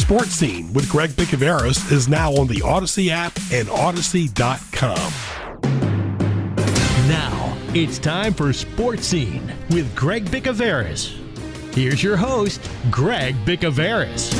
Sports Scene with Greg Bicouvaris is now on the Audacy app and Audacy.com. Now, it's time for Sports Scene with Greg Bicouvaris. Here's your host, Greg Bicouvaris.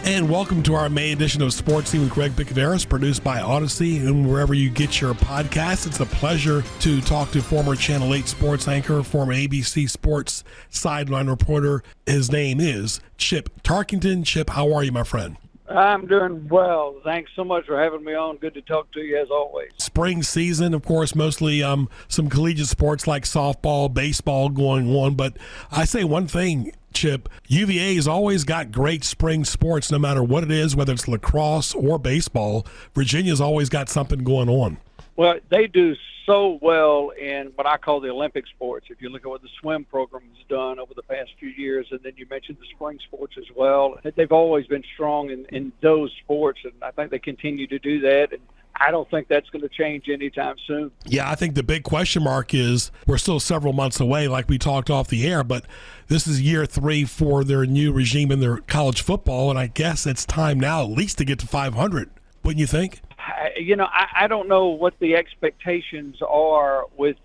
And welcome to our May edition of Sports Scene with Greg Bicouvaris, produced by Audacy and wherever you get your podcasts. It's a pleasure to talk to former Channel 8 sports anchor, former ABC Sports sideline reporter. His name is Chip Tarkenton. Chip, how are you, my friend? I'm doing well. Thanks so much for having me on. Good to talk to you as always. Spring season, of course, mostly some collegiate sports like softball, baseball going on. But I say one thing, Chip, UVA has always got great spring sports no matter what it is, whether it's lacrosse or baseball. Virginia's always got something going on. Well, they do so well in what I call the Olympic sports. If you look at what the swim program has done over the past few years, and then you mentioned the spring sports as well, they've always been strong in those sports, and I think they continue to do that. And I don't think that's going to change anytime soon. Yeah, I think the big question mark is we're still several months away, like we talked off the air, but this is year 3 for their new regime in their college football, and I guess it's time now at least to get to 500, wouldn't you think? I don't know what the expectations are with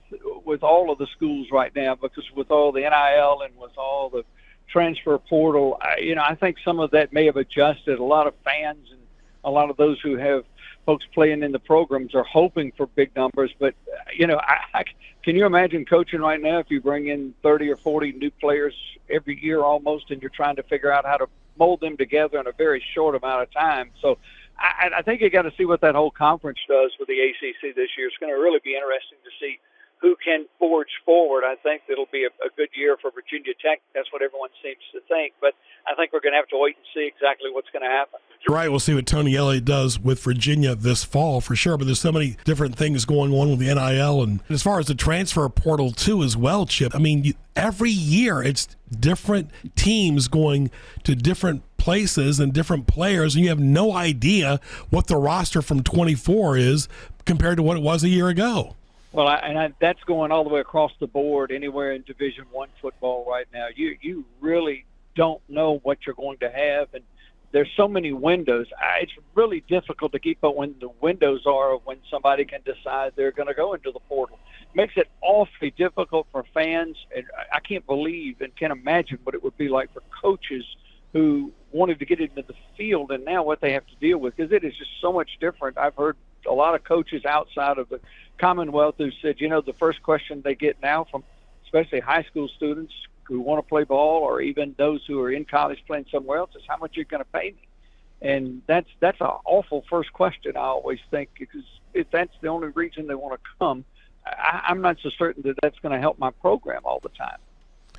all of the schools right now, because with all the NIL and with all the transfer portal, I think some of that may have adjusted. A lot of fans and a lot of those who have folks playing in the programs are hoping for big numbers. But, can you imagine coaching right now if you bring in 30 or 40 new players every year almost, and you're trying to figure out how to mold them together in a very short amount of time? So I think you got to see what that whole conference does with the ACC this year. It's going to really be interesting to see who can forge forward. I think it'll be a good year for Virginia Tech. That's what everyone seems to think. But I think we're going to have to wait and see exactly what's going to happen. You're right. We'll see what Tony Elliott does with Virginia this fall for sure. But there's so many different things going on with the NIL. And as far as the transfer portal, too, as well, Chip, I mean, every year it's different teams going to different places and different players, and you have no idea what the roster from 24 is compared to what it was a year ago. Well, that's going all the way across the board anywhere in Division I football right now. You really don't know what you're going to have, and there's so many windows. It's really difficult to keep up when the windows are of when somebody can decide they're going to go into the portal. It makes it awfully difficult for fans, and I can't believe and can't imagine what it would be like for coaches who wanted to get into the field and now what they have to deal with, because it is just so much different. I've heard a lot of coaches outside of the Commonwealth who said, the first question they get now from especially high school students who want to play ball, or even those who are in college playing somewhere else, is how much you're going to pay me. And that's an awful first question, I always think, because if that's the only reason they want to come, I'm not so certain that that's going to help my program all the time.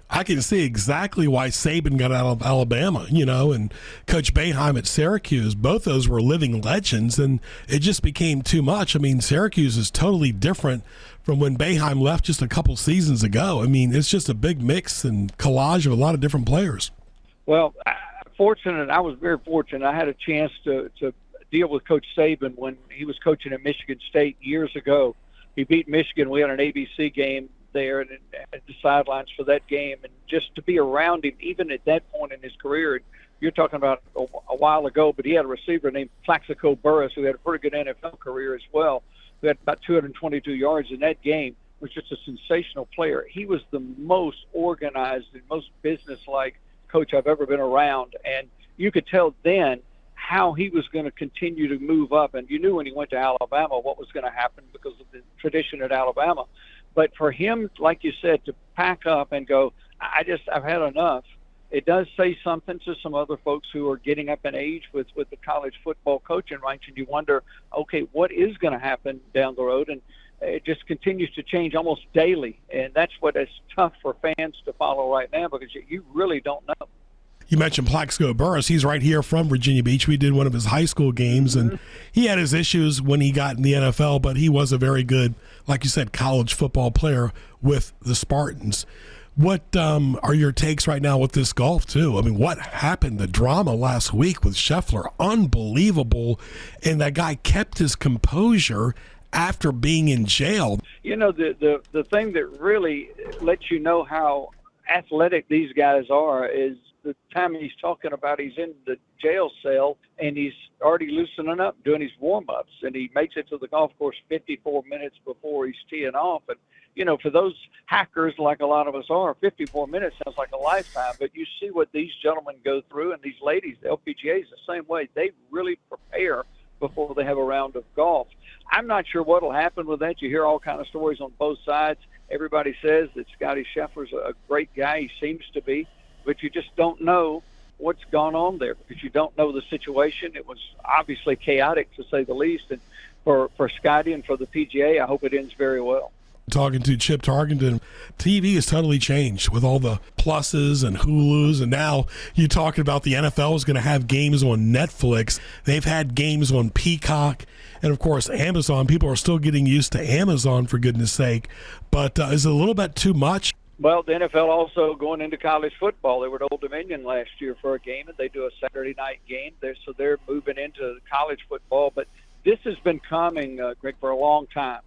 I can see exactly why Saban got out of Alabama, and Coach Boeheim at Syracuse. Both those were living legends, and it just became too much. I mean, Syracuse is totally different from when Boeheim left just a couple seasons ago. I mean, it's just a big mix and collage of a lot of different players. Well, I was very fortunate. I had a chance to deal with Coach Saban when he was coaching at Michigan State years ago. He beat Michigan. We had an ABC game there and at the sidelines for that game, and just to be around him even at that point in his career. You're talking about a while ago, but he had a receiver named Plaxico Burress who had a pretty good NFL career as well, who had about 222 yards in that game. Was just a sensational player. He was the most organized and most businesslike coach I've ever been around, and you could tell then how he was going to continue to move up. And you knew when he went to Alabama what was going to happen because of the tradition at Alabama. But for him, like you said, to pack up and go, I've had enough, it does say something to some other folks who are getting up in age with the college football coaching ranks, and you wonder, okay, what is going to happen down the road? And it just continues to change almost daily, and that's what is tough for fans to follow right now, because you really don't know. You mentioned Plaxico Burress. He's right here from Virginia Beach. We did one of his high school games, and he had his issues when he got in the NFL, but he was a very good, like you said, college football player with the Spartans. What are your takes right now with this golf, too? I mean, what happened? The drama last week with Scheffler, unbelievable, and that guy kept his composure after being in jail. The thing that really lets you know how athletic these guys are is the time he's talking about he's in the jail cell and he's already loosening up, doing his warm-ups, and he makes it to the golf course 54 minutes before he's teeing off. And, for those hackers like a lot of us are, 54 minutes sounds like a lifetime, but you see what these gentlemen go through, and these ladies, the LPGA is the same way. They really prepare before they have a round of golf. I'm not sure what will happen with that. You hear all kind of stories on both sides. Everybody says that Scotty Scheffler's a great guy. He seems to be, but you just don't know what's gone on there because you don't know the situation. It was obviously chaotic, to say the least. And for Scotty and for the PGA, I hope it ends very well. Talking to Chip Tarkenton, TV has totally changed with all the pluses and Hulus, and now you're talking about the NFL is going to have games on Netflix. They've had games on Peacock, and of course Amazon. People are still getting used to Amazon, for goodness sake, but is it a little bit too much? Well, the NFL also going into college football. They were at Old Dominion last year for a game, and they do a Saturday night game there, so they're moving into college football. But this has been coming, Greg, for a long time.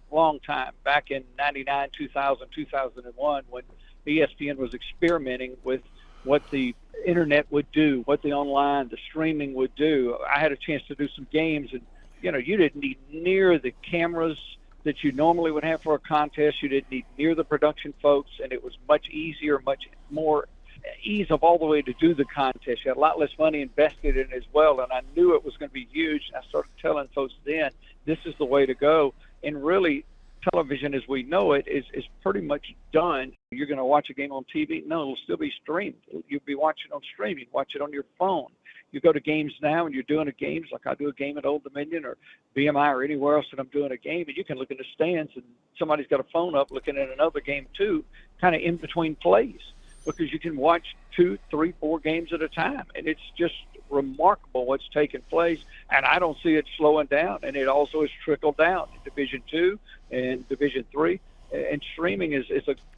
Back in 99, 2000, 2001, when ESPN was experimenting with what the internet would do, what the streaming would do. I had a chance to do some games, and, you didn't need near the cameras that you normally would have for a contest. You didn't need near the production folks, and it was much easier, much more ease of all the way to do the contest. You had a lot less money invested in it as well, and I knew it was going to be huge. I started telling folks then, this is the way to go. And really, television as we know it is pretty much done. You're going to watch a game on TV? No, it'll still be streamed. You'll be watching on stream. You can watch it on your phone. You go to games now and you're doing a games like I do a game at Old Dominion or BMI or anywhere else that I'm doing a game, and you can look in the stands and somebody's got a phone up looking at another game too, kind of in between plays, because you can watch 2, 3, 4 games at a time. And it's just remarkable what's taking place. And I don't see it slowing down. And it also has trickled down in Division II and Division III. And streaming is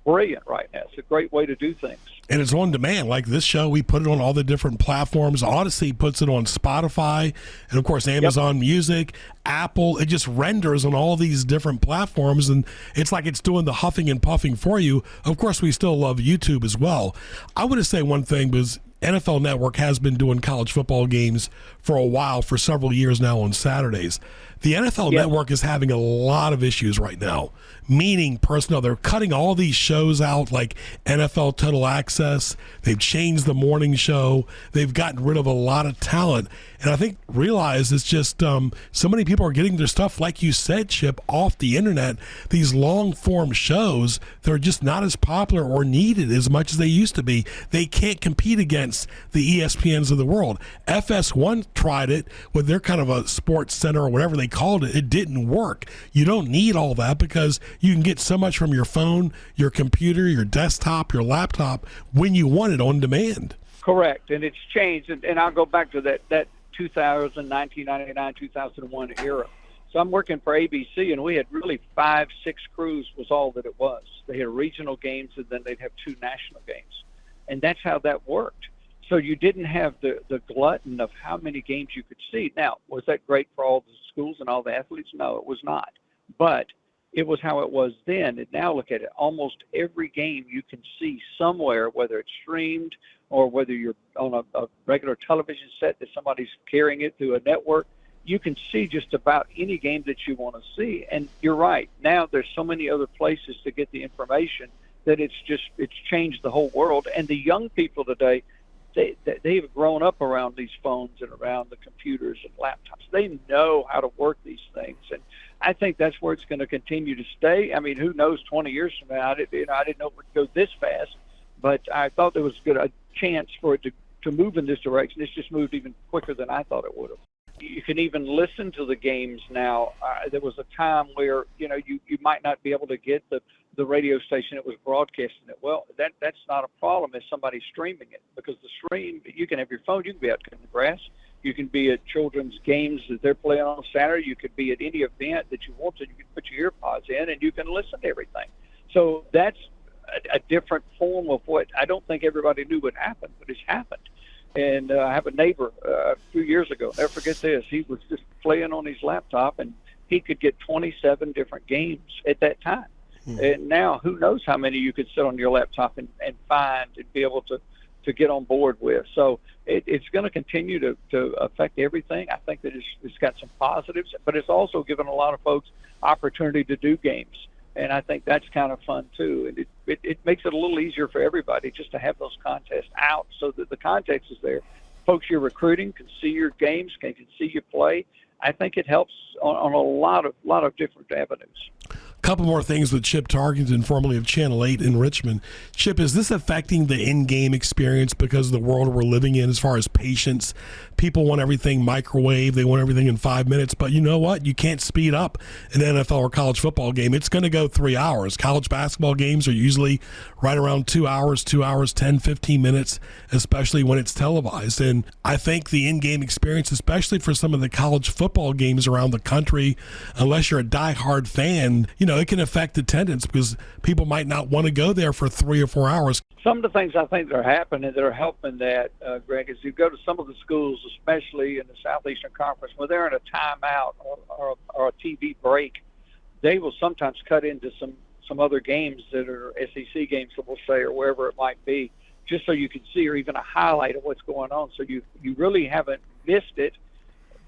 brilliant right now. It's a great way to do things. And it's on demand. Like this show, we put it on all the different platforms. Audacy puts it on Spotify and, of course, Amazon Music, Apple. It just renders on all these different platforms, and it's like it's doing the huffing and puffing for you. Of course, we still love YouTube as well. I want to say one thing, because NFL Network has been doing college football games for a while, for several years now on Saturdays. The NFL Network is having a lot of issues right now, meaning personnel. They're cutting all these shows out like NFL Total Access. They've changed the morning show. They've gotten rid of a lot of talent. And I think realize it's just so many people are getting their stuff, like you said, Chip, off the internet. These long-form shows, they're just not as popular or needed as much as they used to be. They can't compete against the ESPNs of the world. FS1 tried it with their kind of a sports center or whatever they called it. It didn't work. You don't need all that because you can get so much from your phone, your computer, your desktop, your laptop when you want it on demand. Correct. And it's changed. And I'll go back to that 2000, 1999, 2001 era. So I'm working for ABC, and we had really 5, 6 crews was all that it was. They had regional games, and then they'd have 2 national games. And that's how that worked. So you didn't have the glutton of how many games you could see. Now, was that great for all the schools and all the athletes? No, it was not. But it was how it was then. And now look at it. Almost every game you can see somewhere, whether it's streamed or whether you're on a regular television set that somebody's carrying it through a network. You can see just about any game that you want to see. And you're right. Now there's so many other places to get the information that it's changed the whole world. And the young people today, they've grown up around these phones and around the computers and laptops. They know how to work these things. And I think that's where it's going to continue to stay. I mean, who knows, 20 years from now, I didn't know it would go this fast, but I thought there was a chance for it to move in this direction. It's just moved even quicker than I thought it would have. You can even listen to the games now. There was a time where, you might not be able to get the radio station that was broadcasting it. Well, that's not a problem if somebody's streaming it, because the stream, you can have your phone, you can be out in the grass, you can be at children's games that they're playing on Saturday, you could be at any event that you want to, you can put your earpods in and you can listen to everything. So that's a different form of what I don't think everybody knew would happen, but it's happened. And I have a neighbor a few years ago, never forget this, he was just playing on his laptop and he could get 27 different games at that time. And now who knows how many you could sit on your laptop and find and be able to to get on board with. So it's going to continue to affect everything. I think that it's got some positives, but it's also given a lot of folks opportunity to do games. And I think that's kind of fun too. And it makes it a little easier for everybody just to have those contests out so that the context is there. Folks you're recruiting can see your games, can see you play. I think it helps on a lot of different avenues. Couple more things with Chip Tarkenton, formerly of Channel 8 in Richmond. Chip, is this affecting the in-game experience because of the world we're living in as far as patience? People want everything microwave. They want everything in 5 minutes. But you know what? You can't speed up an NFL or college football game. It's going to go 3 hours. College basketball games are usually right around 2 hours, 10, 15 minutes, especially when it's televised. And I think the in-game experience, especially for some of the college football games around the country, unless you're a diehard fan, it can affect attendance because people might not want to go there for 3 or 4 hours. Some of the things I think that are happening that are helping that, Greg, is you go to some of the schools, especially in the Southeastern Conference, where they're in a timeout or a TV break, they will sometimes cut into some other games that are SEC games, we'll say, or wherever it might be, just so you can see, or even a highlight of what's going on. So you really haven't missed it.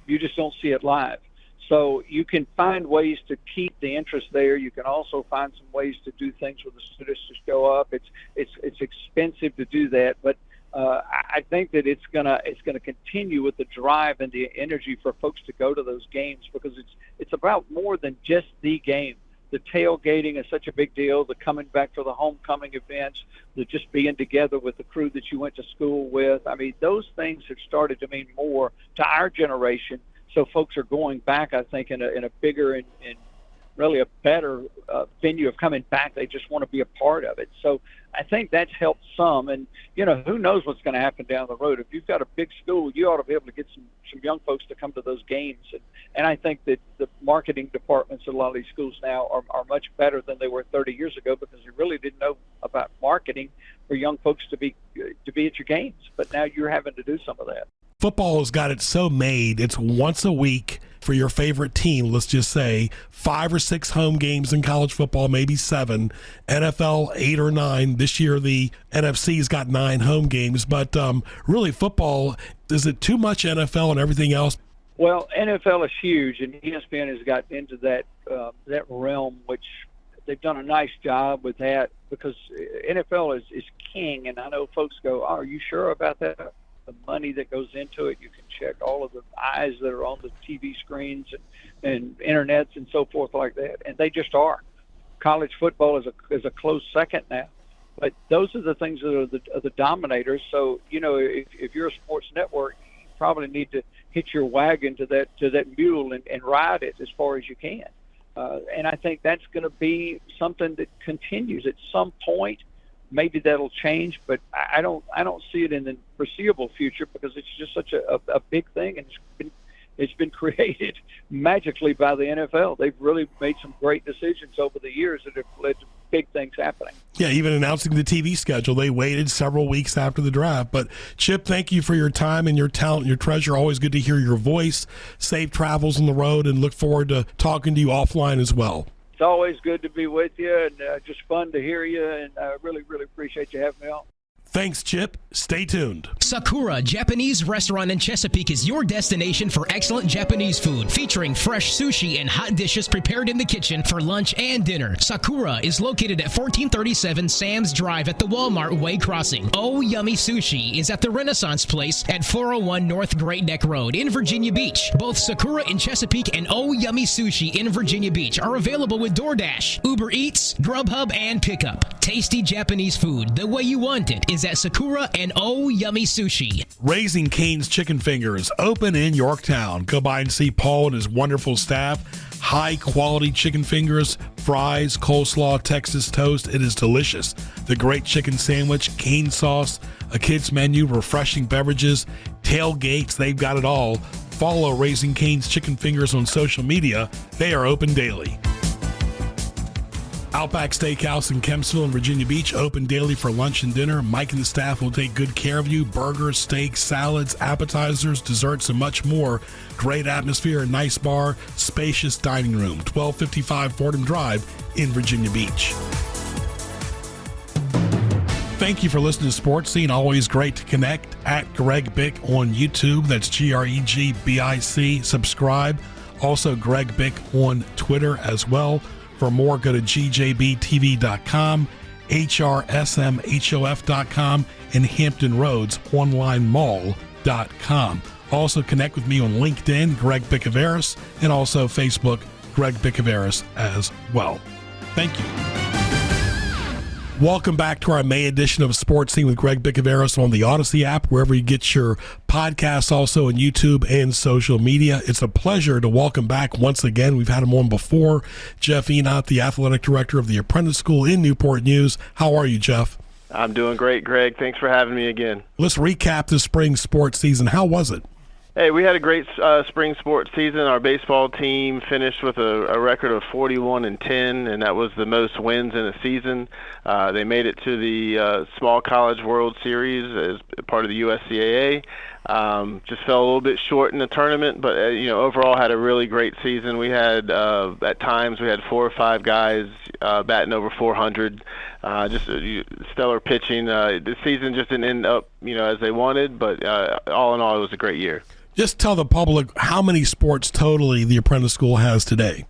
You just don't see it live. So you can find ways to keep the interest there. You can also find some ways to do things where the students just show up. It's expensive to do that, but I think that it's gonna continue with the drive and the energy for folks to go to those games because it's about more than just the game. The tailgating is such a big deal. The coming back for the homecoming events, the just being together with the crew that you went to school with. I mean, those things have started to mean more to our generation. So folks are going back, I think, in a bigger and really a better venue of coming back. They just want to be a part of it. So I think that's helped some. And, who knows what's going to happen down the road. If you've got a big school, you ought to be able to get some young folks to come to those games. And I think that the marketing departments at a lot of these schools now are much better than they were 30 years ago because you really didn't know about marketing for young folks to be at your games. But now you're having to do some of that. Football has got it so made. It's once a week for your favorite team. Let's just say 5 or 6 home games in college football, maybe 7. NFL 8 or 9. This year the NFC's got 9 home games. But really, football, is it too much NFL and everything else? Well, NFL is huge, and ESPN has gotten into that realm, which they've done a nice job with that because NFL is king. And I know folks go, "Oh, are you sure about that?" The money that goes into it, you can check all of the eyes that are on the TV screens and internets and so forth like that, and they just are. College football is a close second now, but those are the things that are the dominators. So if you're a sports network, you probably need to hitch your wagon to that mule and ride it as far as you can. And I think that's going to be something that continues at some point. Maybe that'll change, but I don't see it in the foreseeable future because it's just such a big thing, and it's been created magically by the NFL. They've really made some great decisions over the years that have led to big things happening. Yeah, even announcing the TV schedule, they waited several weeks after the draft. But Chip, thank you for your time and your talent and your treasure. Always good to hear your voice. Safe travels on the road, and look forward to talking to you offline as well. It's always good to be with you and just fun to hear you, and I really, really appreciate you having me on. Thanks, Chip. Stay tuned. Sakura Japanese Restaurant in Chesapeake is your destination for excellent Japanese food, featuring fresh sushi and hot dishes prepared in the kitchen for lunch and dinner. Sakura is located at 1437 Sands Drive at the Walmart Way Crossing. Oh Yummy Sushi is at the Renaissance Place at 401 North Great Neck Road in Virginia Beach. Both Sakura in Chesapeake and Oh Yummy Sushi in Virginia Beach are available with DoorDash, Uber Eats, Grubhub, and Pickup. Tasty Japanese food the way you want it is at Sakura and Oh Yummy Sushi. Raising Cane's Chicken Fingers, open in Yorktown. Go by and see Paul and his wonderful staff. High quality chicken fingers, fries, coleslaw, Texas toast. It is delicious. The great chicken sandwich, cane sauce, a kids menu, refreshing beverages, tailgates. They've got it all. Follow Raising Cane's Chicken Fingers on social media. They are open daily. Outback Steakhouse in Kempsville and Virginia Beach, open daily for lunch and dinner. Mike and the staff will take good care of you. Burgers, steaks, salads, appetizers, desserts, and much more. Great atmosphere, a nice bar, spacious dining room. 1255 Fordham Drive in Virginia Beach. Thank you for listening to Sports Scene. Always great to connect at Greg Bick on YouTube. That's GregBic. Subscribe. Also, Greg Bick on Twitter as well. For more, go to gjbtv.com, hrsmhof.com, and hamptonroadsonlinemall.com. Also, connect with me on LinkedIn, Greg Bicouvaris, and also Facebook, Greg Bicouvaris as well. Thank you. Welcome back to our May edition of Sports Scene with Greg Bicouvaris on the Audacy app, wherever you get your podcasts, also on YouTube and social media. It's a pleasure to welcome back once again. We've had him on before. Jeff Egnot, the athletic director of the Apprentice School in Newport News. How are you, Jeff? I'm doing great, Greg. Thanks for having me again. Let's recap the spring sports season. How was it? Hey, we had a great spring sports season. Our baseball team finished with a record of 41-10, and that was the most wins in a season. They made it to the Small College World Series as part of the USCAA. Just fell a little bit short in the tournament, but overall had a really great season. We had at times we had 4 or 5 guys batting over 400. Just stellar pitching. The season just didn't end up as they wanted, but all in all, it was a great year. Just tell the public how many sports totally the Apprentice School has today.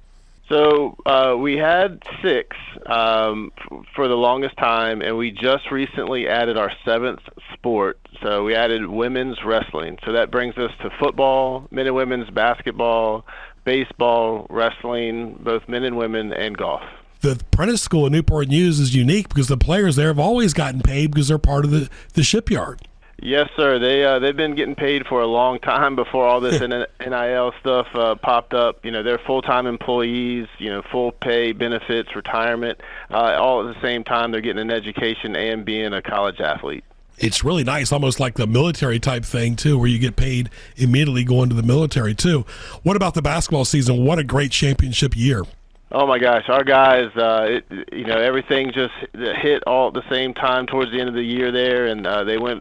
So we had 6 for the longest time, and we just recently added our 7th sport. So we added women's wrestling. So that brings us to football, men and women's basketball, baseball, wrestling, both men and women, and golf. The Apprentice School in Newport News is unique because the players there have always gotten paid because they're part of the shipyard. Yes, sir. They've been getting paid for a long time before all this NIL stuff popped up. They're full-time employees, full pay, benefits, retirement, all at the same time. They're getting an education and being a college athlete. It's really nice, almost like the military type thing, too, where you get paid immediately going to the military, too. What about the basketball season? What a great championship year. Oh my gosh, our guys, everything just hit all at the same time towards the end of the year there, and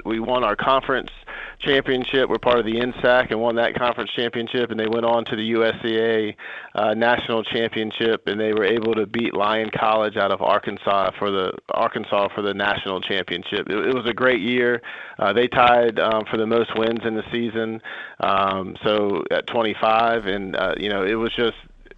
we won our conference championship. We're part of the NSAC and won that conference championship, and they went on to the USCA national championship, and they were able to beat Lyon College out of Arkansas for the national championship. It was a great year. They tied for the most wins in the season, so at 25, and it was just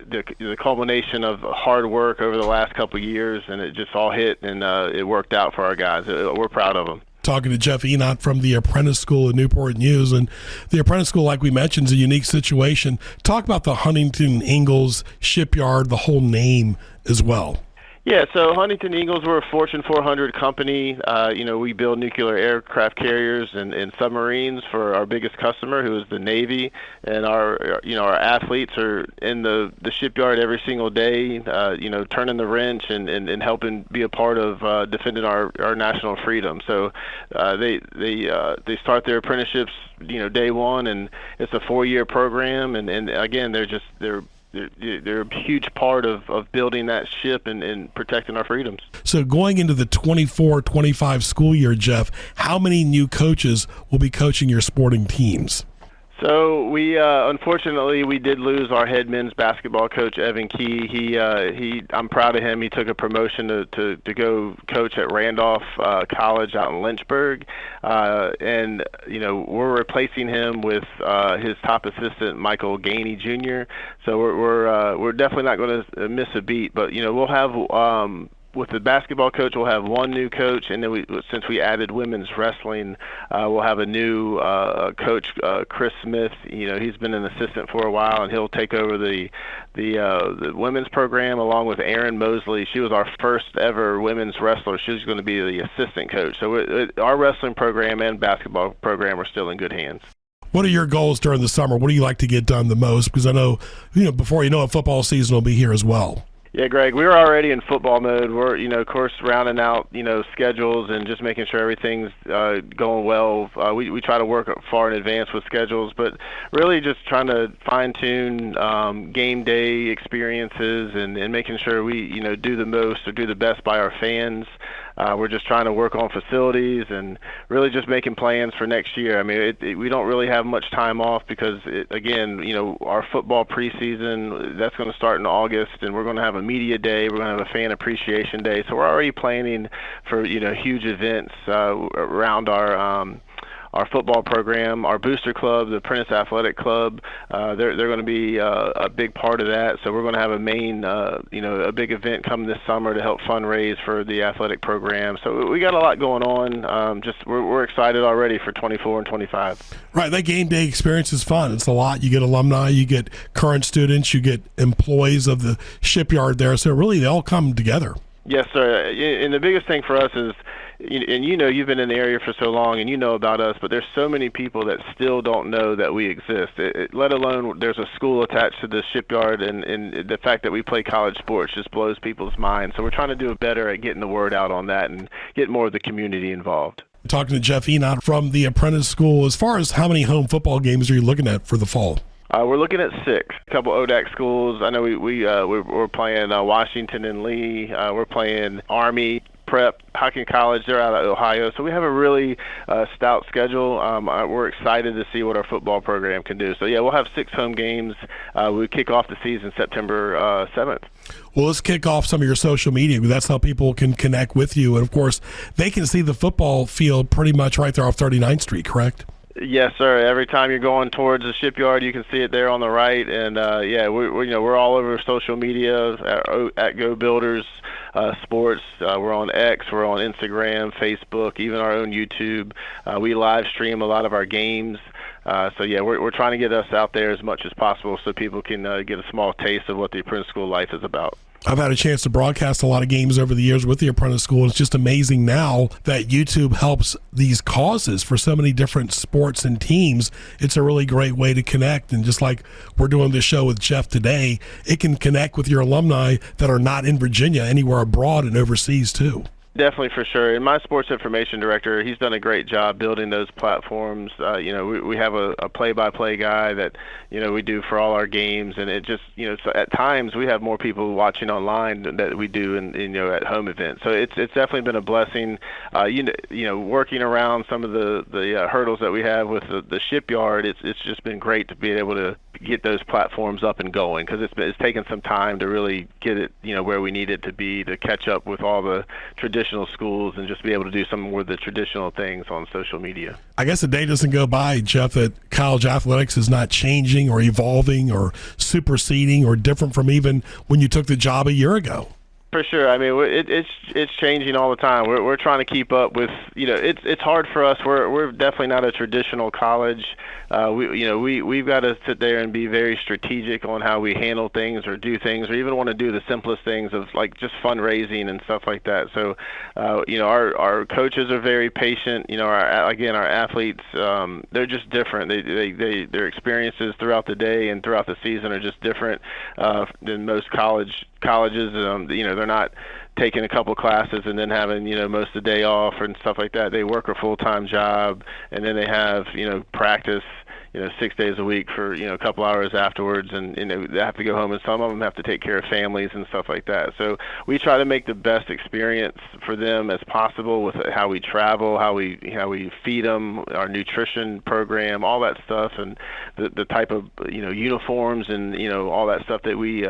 the culmination of hard work over the last couple of years, and it just all hit, and it worked out for our guys. We're proud of them. Talking to Jeff Egnot from the Apprentice School in Newport News, and the Apprentice School, like we mentioned, is a unique situation. Talk about the Huntington Ingalls shipyard, the whole name as well. Yeah, so Huntington Ingalls, we're a Fortune 400 company. We build nuclear aircraft carriers and submarines for our biggest customer, who is the Navy. And our athletes are in the shipyard every single day, turning the wrench and helping be a part of defending our national freedom. So they start their apprenticeships, day one, and it's a 4-year program. And again, they're a huge part of building that ship and protecting our freedoms. So going into the 24-25 school year, Jeff, how many new coaches will be coaching your sporting teams? So we unfortunately we did lose our head men's basketball coach, Evan Key. I'm proud of him. He took a promotion to go coach at Randolph College out in Lynchburg, and we're replacing him with his top assistant, Michael Gainey Jr. So we're definitely not going to miss a beat, but we'll have. With the basketball coach, we'll have one new coach, and then since we added women's wrestling, we'll have a new coach, Chris Smith. He's been an assistant for a while, and he'll take over the women's program along with Erin Mosley. She was our first ever women's wrestler. She's going to be the assistant coach. So our wrestling program and basketball program are still in good hands. What are your goals during the summer? What do you like to get done the most? Because I know, before you know it, football season will be here as well. Yeah, Greg, we were already in football mode. We're, of course, rounding out, schedules and just making sure everything's going well. We try to work far in advance with schedules, but really just trying to fine-tune game day experiences and making sure we, do the most or do the best by our fans. We're just trying to work on facilities and really just making plans for next year. I mean, we don't really have much time off because, again, our football preseason, that's going to start in August, and we're going to have a media day. We're going to have a fan appreciation day. So we're already planning for, huge events around our football program, our booster club, the Apprentice Athletic Club. They're going to be a big part of that. So we're going to have a big event come this summer to help fundraise for the athletic program. So we got a lot going on. We're excited already for 24 and 25. Right, that game day experience is fun. It's a lot. You get alumni, you get current students, you get employees of the shipyard there. So really, they all come together. Yes, sir. And the biggest thing for us is, and you've been in the area for so long and you know about us, but there's so many people that still don't know that we exist, let alone there's a school attached to the shipyard, and the fact that we play college sports just blows people's minds. So we're trying to do better at getting the word out on that and get more of the community involved. Talking to Jeff Egnot from the Apprentice School, as far as how many home football games are you looking at for the fall? We're looking at 6. A couple ODAC schools. I know we're playing Washington and Lee. We're playing Army, Prep, Hocking College. They're out of Ohio. So we have a really stout schedule. We're excited to see what our football program can do. So, yeah, we'll have 6 home games. We kick off the season September 7th. Well, let's kick off some of your social media. That's how people can connect with you. And, of course, they can see the football field pretty much right there off 39th Street, correct? Yes, sir. Every time you're going towards the shipyard, you can see it there on the right. And we're all over social media at Go Builders Sports. We're on X, we're on Instagram, Facebook, even our own YouTube. We live stream a lot of our games. We're trying to get us out there as much as possible so people can get a small taste of what the Apprentice School life is about. I've had a chance to broadcast a lot of games over the years with the Apprentice School. It's just amazing now that YouTube helps these causes for so many different sports and teams. It's a really great way to connect. And just like we're doing this show with Jeff today, it can connect with your alumni that are not in Virginia, anywhere abroad and overseas too. Definitely, for sure. And my sports information director, he's done a great job building those platforms. We have a play-by-play guy that, we do for all our games. And it just, so at times we have more people watching online than we do at home events. So it's definitely been a blessing. Working around some of the hurdles that we have with the shipyard, it's just been great to be able to get those platforms up and going, because it's taken some time to really get it, where we need it to be, to catch up with all the traditional schools and just be able to do some more of the traditional things on social media. I guess a day doesn't go by, Jeff, that college athletics is not changing or evolving or superseding or different from even when you took the job a year ago. For sure. I mean, it's changing all the time. We're trying to keep up with, it's hard for us. We're definitely not a traditional college. We've got to sit there and be very strategic on how we handle things or do things, or even want to do the simplest things of like just fundraising and stuff like that. So, our coaches are very patient. Our athletes, they're just different. Their experiences throughout the day and throughout the season are just different than most colleges. They're not taking a couple classes and then having most of the day off and stuff like that. They work a full-time job, and then they have practice 6 days a week for a couple hours afterwards, and they have to go home, and some of them have to take care of families and stuff like that. So we try to make the best experience for them as possible with how we travel, how we feed them, our nutrition program, all that stuff, and the type of uniforms and all that stuff that we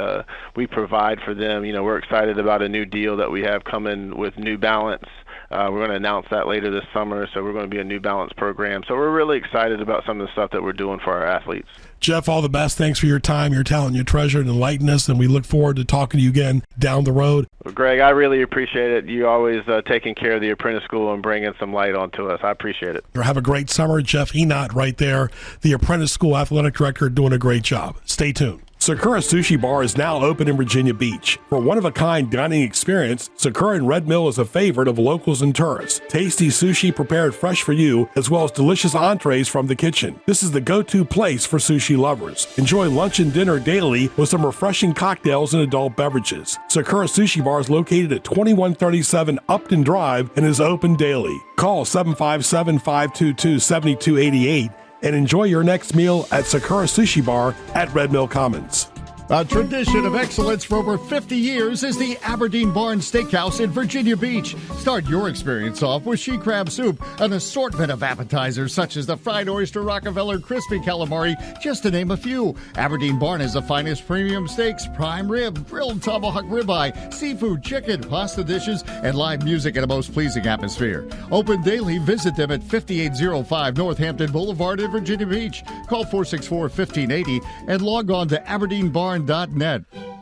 provide for them. We're excited about a new deal that we have coming with New Balance. We're going to announce that later this summer, so we're going to be a New Balance program. So we're really excited about some of the stuff that we're doing for our athletes. Jeff, all the best. Thanks for your time, your talent, your treasure, and enlighten us, and we look forward to talking to you again down the road. Well, Greg, I really appreciate it. You always taking care of the Apprentice School and bringing some light onto us. I appreciate it. Have a great summer. Jeff Egnot right there, the Apprentice School Athletic Director, doing a great job. Stay tuned. Sakura Sushi Bar is now open in Virginia Beach. For a one-of-a-kind dining experience, Sakura in Red Mill is a favorite of locals and tourists. Tasty sushi prepared fresh for you, as well as delicious entrees from the kitchen. This is the go-to place for sushi lovers. Enjoy lunch and dinner daily with some refreshing cocktails and adult beverages. Sakura Sushi Bar is located at 2137 Upton Drive and is open daily. Call 757-522-7288 and enjoy your next meal at Sakura Sushi Bar at Red Mill Commons. A tradition of excellence for over 50 years is the Aberdeen Barn Steakhouse in Virginia Beach. Start your experience off with she crab soup, an assortment of appetizers such as the fried oyster, Rockefeller, crispy calamari, just to name a few. Aberdeen Barn is the finest premium steaks, prime rib, grilled tomahawk ribeye, seafood, chicken, pasta dishes, and live music in a most pleasing atmosphere. Open daily. Visit them at 5805 Northampton Boulevard in Virginia Beach. Call 464-1580 and log on to aberdeenbarn.net.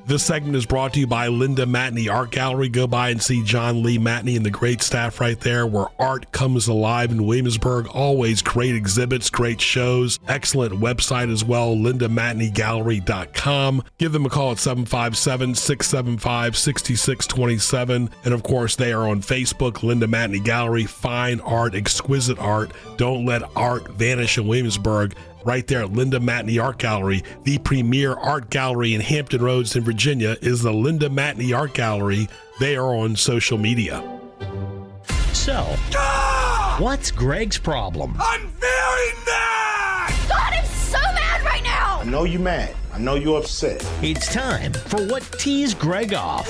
This segment is brought to you by Linda Matney Art Gallery. Go by and see John Lee Matney and the great staff right there, where art comes alive in Williamsburg. Always great exhibits, great shows, excellent website as well, lindamatneygallery.com. Give them a call at 757-675-6627. And of course, they are on Facebook, Linda Matney Gallery. Fine art, exquisite art. Don't let art vanish in Williamsburg. Right there at Linda Matney Art Gallery, the premier art gallery in Hampton Roads in Virginia is the Linda Matney Art Gallery. They are on social media. So, what's Greg's problem? I'm very mad! God, I'm so mad right now! I know you're mad. I know you're upset. It's time for What Tees Greg Off.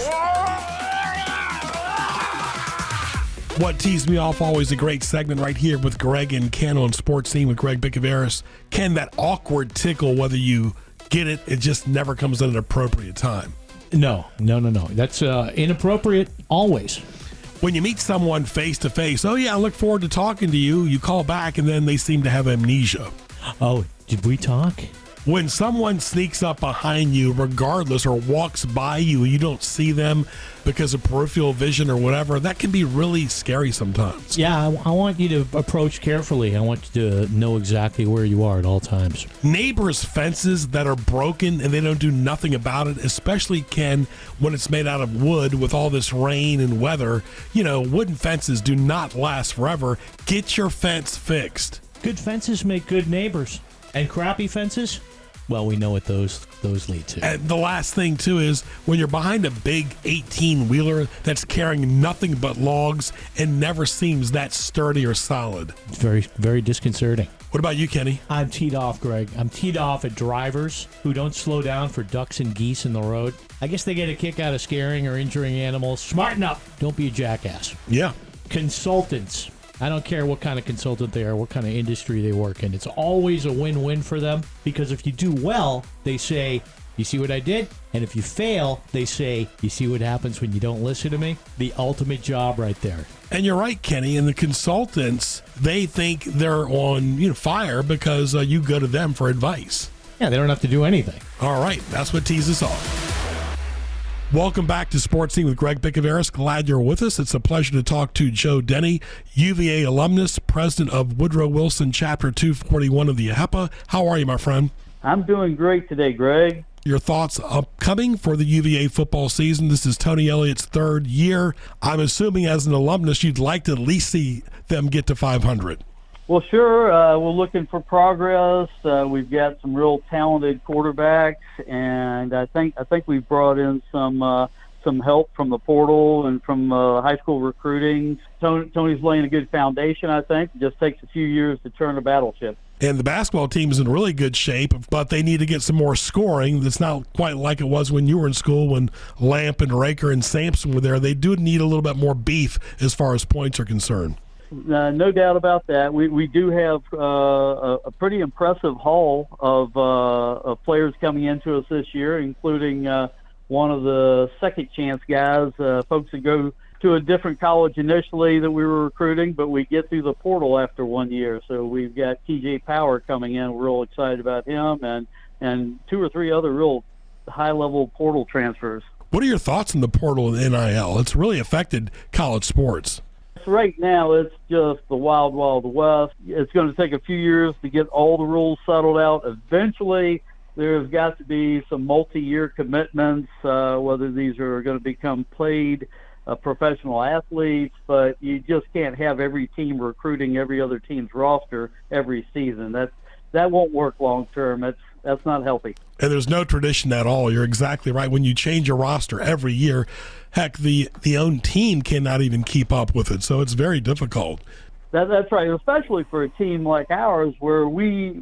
What Teased Me Off, always a great segment right here with Greg and Ken on Sports Scene with Greg Bicouvaris. Ken, that awkward tickle, whether you get it, it just never comes at an appropriate time. No. That's inappropriate always. When you meet someone face to face, oh yeah, I look forward to talking to you. You call back and then they seem to have amnesia. Oh, did we talk? When someone sneaks up behind you, regardless, or walks by you, you don't see them because of peripheral vision or whatever, that can be really scary sometimes. Yeah, I want you to approach carefully. I want you to know exactly where you are at all times. Neighbors' fences that are broken and they don't do nothing about it, especially, Ken, when it's made out of wood with all this rain and weather. You know, wooden fences do not last forever. Get your fence fixed. Good fences make good neighbors. And crappy fences? Well, we know what those lead to. And the last thing, too, is when you're behind a big 18-wheeler that's carrying nothing but logs and never seems that sturdy or solid. It's very, very disconcerting. What about you, Kenny? I'm teed off, Greg. I'm teed off at drivers who don't slow down for ducks and geese in the road. I guess they get a kick out of scaring or injuring animals. Smarten up. Don't be a jackass. Yeah. Consultants. I don't care what kind of consultant they are, what kind of industry they work in. It's always a win-win for them, because if you do well, they say, you see what I did? And if you fail, they say, you see what happens when you don't listen to me? The ultimate job right there. And you're right, Kenny. And the consultants, they think they're on fire because you go to them for advice. Yeah, they don't have to do anything. All right, that's what teases us off. Welcome back to Sports Scene with Greg Bicouvaris. Glad you're with us. It's a pleasure to talk to Joe Dennie, UVA alumnus, president of Woodrow Wilson Chapter 241 of the Ahepa. How are you, my friend? I'm doing great today, Greg. Your thoughts upcoming for the UVA football season. This is Tony Elliott's third year. I'm assuming as an alumnus, you'd like to at least see them get to 500. Well, sure. We're looking for progress. We've got some real talented quarterbacks, and I think we've brought in some help from the portal and from high school recruiting. Tony's laying a good foundation, I think. It just takes a few years to turn a battleship. And the basketball team is in really good shape, but they need to get some more scoring. That's not quite like it was when you were in school, when Lamp and Raker and Sampson were there. They do need a little bit more beef as far as points are concerned. No doubt about that. We do have a pretty impressive haul of players coming into us this year, including one of the second chance guys, folks that go to a different college initially that we were recruiting, but we get through the portal after 1 year. So we've got TJ Power coming in. We're real excited about him, and two or three other real high-level portal transfers. What are your thoughts on the portal and NIL? It's really affected college sports. Right now, it's just the wild, wild west. It's going to take a few years to get all the rules settled out. Eventually, there's got to be some multi-year commitments, whether these are going to become paid professional athletes, but you just can't have every team recruiting every other team's roster every season. That won't work long term. That's not healthy. And there's no tradition at all. You're exactly right. When you change your roster every year, heck, the own team cannot even keep up with it. So it's very difficult. That's right, especially for a team like ours where we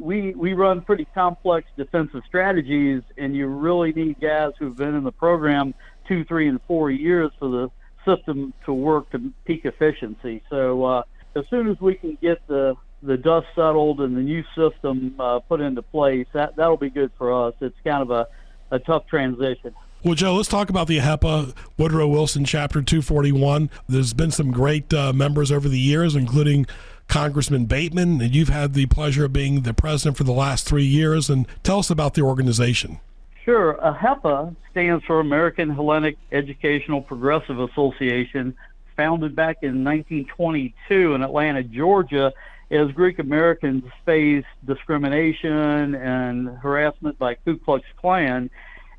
run pretty complex defensive strategies, and you really need guys who've been in the program 2, 3, and 4 years for the system to work to peak efficiency. So as soon as we can get the dust settled and the new system put into place, that'll be good for us. It's kind of a tough transition. Well, Joe, let's talk about the Ahepa Woodrow Wilson Chapter 241. There's been some great members over the years, including Congressman Bateman, and you've had the pleasure of being the president for the last 3 years. And tell us about the organization. Sure. Ahepa stands for American Hellenic Educational Progressive Association, founded back in 1922 in Atlanta, Georgia, as Greek Americans face discrimination and harassment by Ku Klux Klan.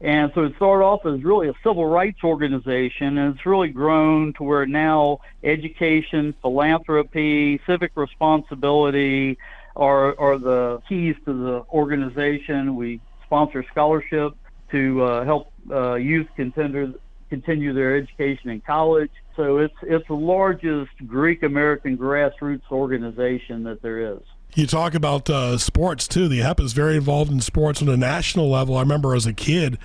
And so it started off as really a civil rights organization, and it's really grown to where now education, philanthropy, civic responsibility are the keys to the organization. We sponsor scholarships to help youth continue their education in college. So it's the largest Greek American grassroots organization that there is. You talk about sports, too. The Ahepa is very involved in sports on a national level. I remember as a kid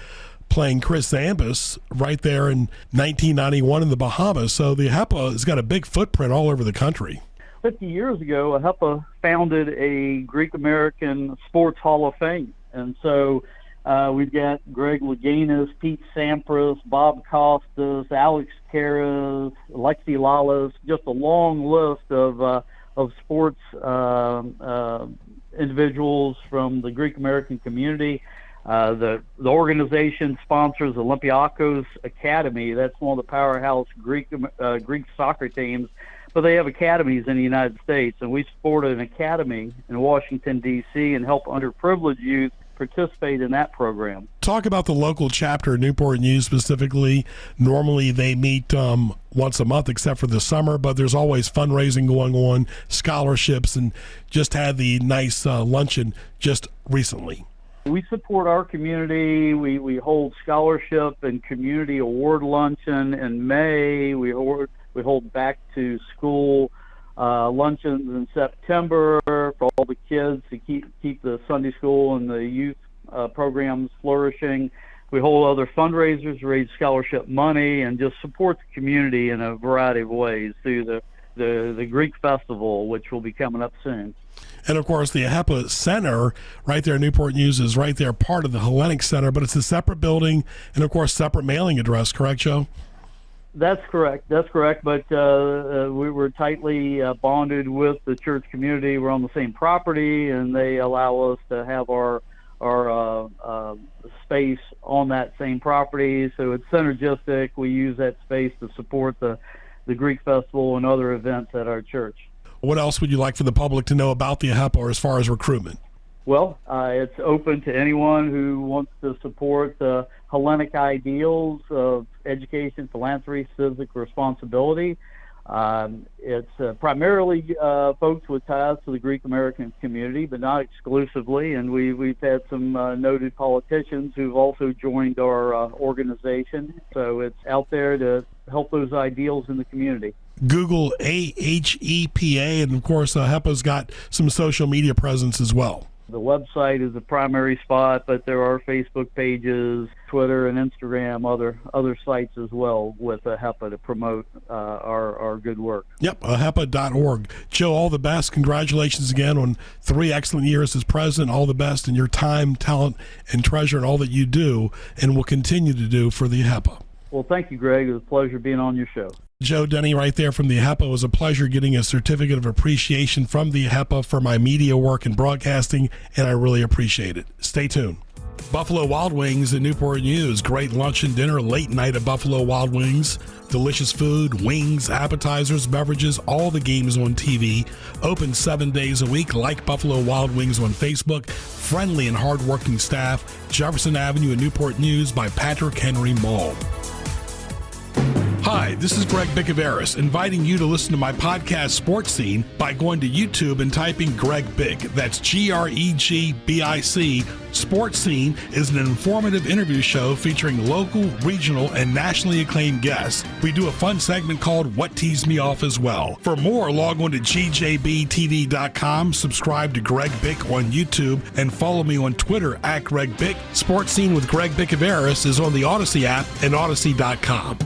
playing Chris Zambis right there in 1991 in the Bahamas. So the Ahepa has got a big footprint all over the country. 50 years ago, Ahepa founded a Greek American Sports Hall of Fame. And so we've got Greg Louganis, Pete Sampras, Bob Costas, Alex Karras, Alexi Lalas, just a long list of sports individuals from the Greek American community. The organization sponsors Olympiakos Academy. That's one of the powerhouse Greek soccer teams, but they have academies in the United States, and we support an academy in Washington, D.C., and help underprivileged youth participate in that program. Talk about the local chapter, Newport News specifically. Normally they meet once a month except for the summer, but there's always fundraising going on, scholarships, and just had the nice luncheon just recently. We support our community. We hold scholarship and community award luncheon in May. We hold back to school luncheons in September for all the kids to keep the Sunday school and the youth programs flourishing. We hold other fundraisers, raise scholarship money, and just support the community in a variety of ways through the Greek Festival, which will be coming up soon. And, of course, the Ahepa Center right there in Newport News is right there, part of the Hellenic Center, but it's a separate building and, of course, separate mailing address, correct, Joe? That's correct. But we were tightly bonded with the church community. We're on the same property, and they allow us to have our space on that same property. So it's synergistic. We use that space to support the Greek Festival and other events at our church. What else would you like for the public to know about the Ahepa as far as recruitment? Well, it's open to anyone who wants to support the Hellenic ideals of education, philanthropy, civic responsibility. It's primarily folks with ties to the Greek American community, but not exclusively. And we've had some noted politicians who've also joined our organization. So it's out there to help those ideals in the community. Google AHEPA, and of course, Ahepa's got some social media presence as well. The website is the primary spot, but there are Facebook pages, Twitter and Instagram, other sites as well with Ahepa to promote our good work. Yep, ahepa.org. Joe, all the best. Congratulations again on 3 excellent years as president. All the best in your time, talent, and treasure and all that you do and will continue to do for the Ahepa. Well, thank you, Greg. It was a pleasure being on your show. Joe Dennie right there from the Ahepa. It was a pleasure getting a certificate of appreciation from the Ahepa for my media work and broadcasting, and I really appreciate it. Stay tuned. Buffalo Wild Wings in Newport News. Great lunch and dinner, late night at Buffalo Wild Wings. Delicious food, wings, appetizers, beverages, all the games on TV. Open 7 days a week, like Buffalo Wild Wings on Facebook. Friendly and hardworking staff. Jefferson Avenue in Newport News by Patrick Henry Mall. Hi, this is Greg Bicouvaris, inviting you to listen to my podcast Sports Scene by going to YouTube and typing Greg Bic. That's Gregbic. Sports Scene is an informative interview show featuring local, regional, and nationally acclaimed guests. We do a fun segment called What Teased Me Off as well. For more, log on to gjbtv.com, subscribe to Greg Bic on YouTube, and follow me on Twitter at Greg Bic. Sports Scene with Greg Bicouvaris is on the Audacy app and Audacy.com.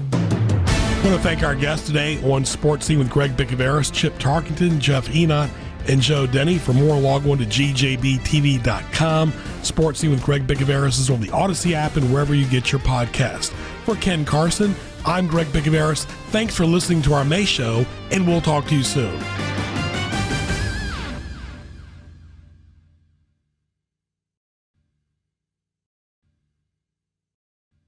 I want to thank our guests today on Sports Scene with Greg Bicouvaris, Chip Tarkenton, Jeff Egnot, and Joe Dennie. For more, log on to gjbtv.com. Sports Scene with Greg Bicouvaris is on the Audacy app and wherever you get your podcast. For Ken Carson, I'm Greg Bicouvaris. Thanks for listening to our May show, and we'll talk to you soon.